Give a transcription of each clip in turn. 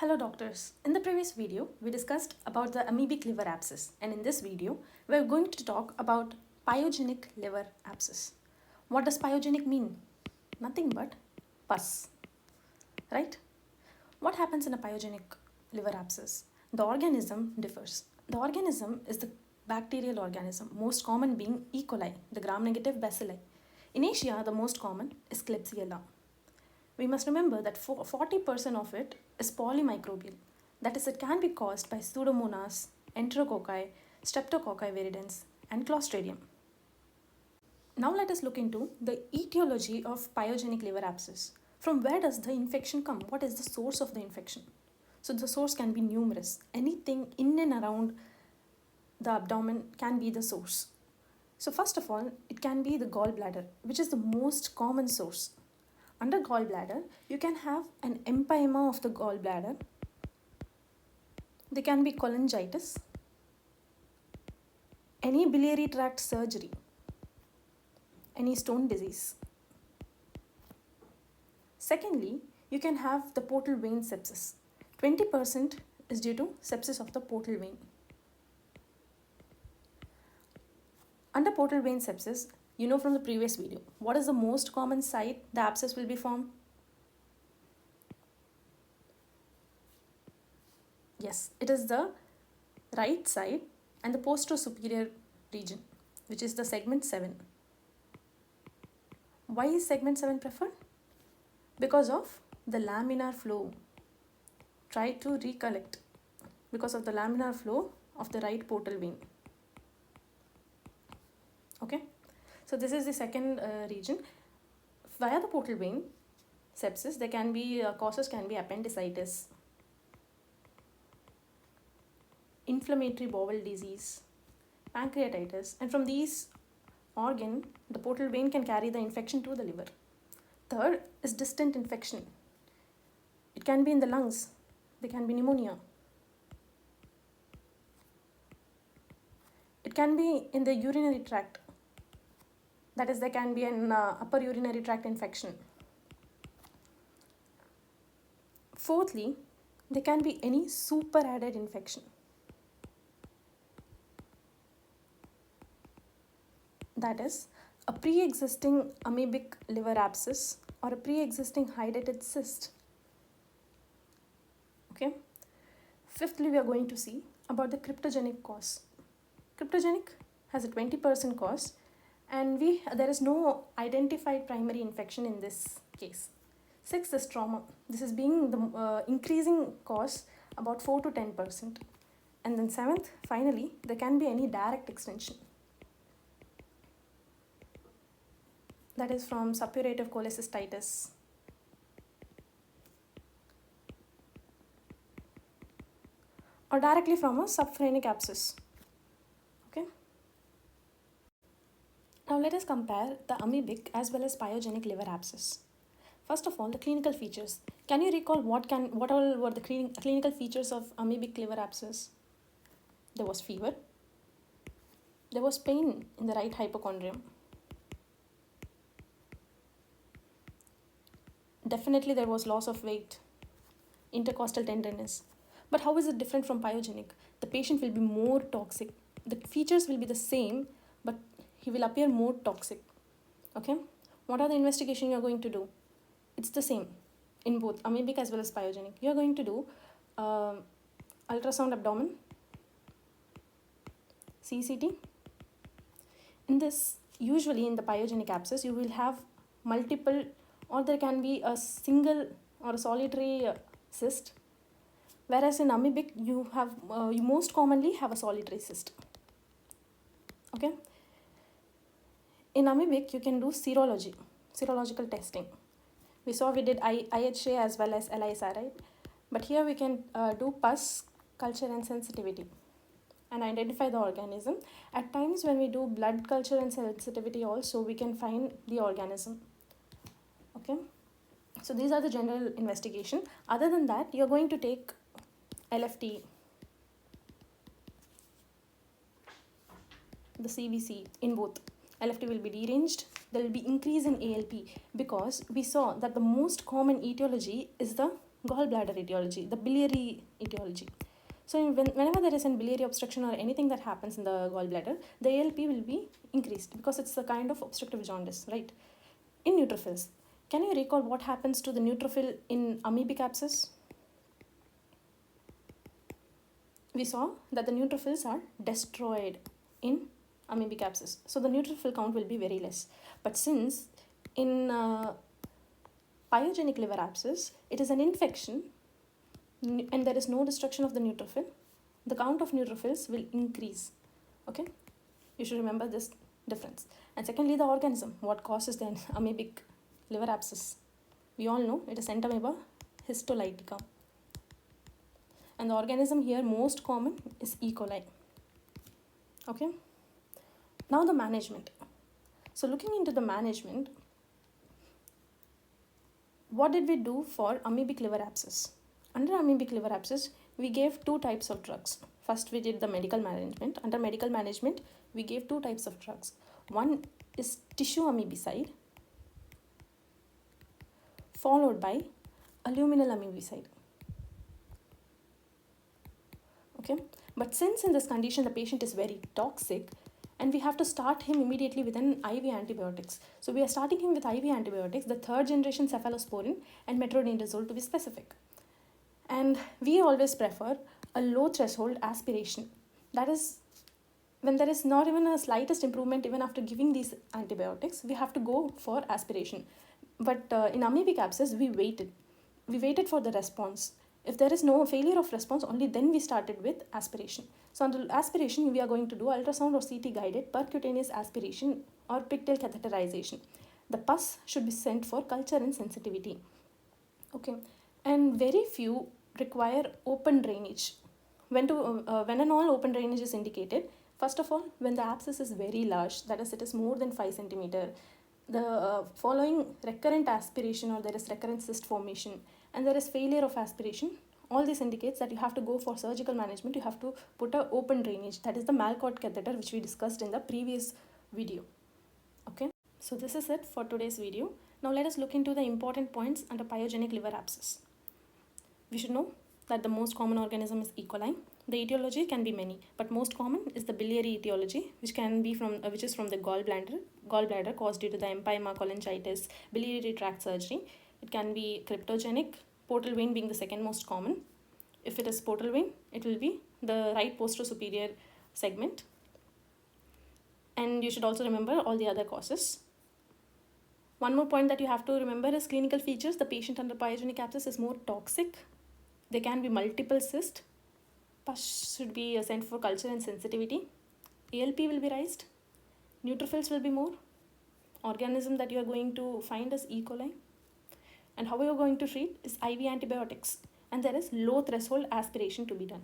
Hello doctors. In the previous video, we discussed about the amoebic liver abscess, and in this video, we are going to talk about pyogenic liver abscess. What does pyogenic mean? Nothing but pus, right? What happens in a pyogenic liver abscess? The organism differs. The organism is the bacterial organism, most common being E. coli, the gram-negative bacilli. In Asia, the most common is Klebsiella. We must remember that 40% of it is polymicrobial. That is, it can be caused by Pseudomonas, Enterococci, Streptococci viridans, and Clostridium. Now let us look into the etiology of pyogenic liver abscess. From where does the infection come? What is the source of the infection? So the source can be numerous. Anything in and around the abdomen can be the source. So first of all, it can be the gallbladder, which is the most common source. Under gallbladder, you can have an empyema of the gallbladder. There can be cholangitis, any biliary tract surgery, any stone disease. Secondly, you can have the portal vein sepsis. 20% is due to sepsis of the portal vein. Under portal vein sepsis, you know from the previous video, what is the most common site the abscess will be formed? Yes, it is the right side and the posterior region, which is the segment 7. Why is segment 7 preferred? Because of the laminar flow. Try to recollect. Because of the laminar flow of the right portal vein. Okay. So this is the second region. Via the portal vein sepsis, there can be causes can be appendicitis, inflammatory bowel disease, pancreatitis, and from these organ, the portal vein can carry the infection to the liver. Third is distant infection. It can be in the lungs. There can be pneumonia. It can be in the urinary tract. That is, there can be an upper urinary tract infection. Fourthly, there can be any superadded infection. That is, a pre-existing amoebic liver abscess or a pre-existing hydatid cyst. Okay. Fifthly, we are going to see about the cryptogenic cause. Cryptogenic has a 20% cause, and there is no identified primary infection in this case. Sixth is trauma. This is being the increasing cause about 4 to 10%. And then seventh, finally, there can be any direct extension. That is from suppurative cholecystitis, or directly from a subphrenic abscess. Okay. Now let us compare the amoebic as well as pyogenic liver abscess. First of all, the clinical features. Can you recall what all were the clinical features of amoebic liver abscess? There was fever. There was pain in the right hypochondrium. Definitely there was loss of weight, intercostal tenderness. But how is it different from pyogenic? The patient will be more toxic. The features will be the same, but he will appear more toxic. Okay? What are the investigation you are going to do? It's the same in both amoebic as well as pyogenic. You are going to do ultrasound abdomen, CCT. In this, usually in the pyogenic abscess, you will have multiple, or there can be a single or a solitary cyst. Whereas in amoebic, you most commonly have a solitary cyst. Okay. In amoebic, you can do serological testing. We did IHA as well as ELISA, right? But here we can do pus culture and sensitivity and identify the organism. At times when we do blood culture and sensitivity also, we can find the organism. Okay. So these are the general investigation. Other than that, you're going to take LFT, the CBC in both. LFT will be deranged. There will be increase in ALP because we saw that the most common etiology is the gallbladder etiology, the biliary etiology. So whenever there is a biliary obstruction or anything that happens in the gallbladder, the ALP will be increased because it's a kind of obstructive jaundice, right? In neutrophils, can you recall what happens to the neutrophil in amoebic abscess? We saw that the neutrophils are destroyed in amoebic abscess. So the neutrophil count will be very less. But since in pyogenic liver abscess, it is an infection and there is no destruction of the neutrophil, the count of neutrophils will increase. Okay, you should remember this difference. And secondly, the organism, what causes the amoebic liver abscess? We all know it is Entamoeba histolytica. And the organism here most common is E. coli. Okay, now the management. So looking into the management, what did we do for amoebic liver abscess? Under amoebic liver abscess, we gave two types of drugs. First, we did the medical management. Under medical management, we gave two types of drugs. One is tissue amoebicide, followed by aluminal amoebicide. Okay, but since in this condition the patient is very toxic and we have to start him immediately with an IV antibiotics. So we are starting him with IV antibiotics, the third generation cephalosporin and metronidazole to be specific. And we always prefer a low threshold aspiration. That is, when there is not even a slightest improvement even after giving these antibiotics, we have to go for aspiration. But in amoebic abscess, we waited. We waited for the response. If there is no failure of response, only then we started with aspiration. So under aspiration, we are going to do ultrasound or CT guided percutaneous aspiration or pigtail catheterization. The pus should be sent for culture and sensitivity. Okay, and very few require open drainage. When and all open drainage is indicated, first of all, when the abscess is very large, that is, it is more than 5 centimeter, the following recurrent aspiration or there is recurrent cyst formation and there is failure of aspiration, all this indicates that you have to go for surgical management. You have to put a open drainage, that is the Malcott catheter, which we discussed in the previous video. Okay, so this is it for today's video. Now let us look into the important points under pyogenic liver abscess. We should know that the most common organism is E. coli. The etiology can be many, but most common is the biliary etiology, which is from the gallbladder caused due to the empyema, cholangitis, biliary tract surgery. It can be cryptogenic, portal vein being the second most common. If it is portal vein, it will be the right posterior segment. And you should also remember all the other causes. One more point that you have to remember is clinical features. The patient under pyogenic abscess is more toxic. There can be multiple cysts. Pus should be sent for culture and sensitivity. ALP will be raised. Neutrophils will be more. Organism that you are going to find is E. coli. And how you are going to treat is IV antibiotics. And there is low threshold aspiration to be done.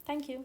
Thank you.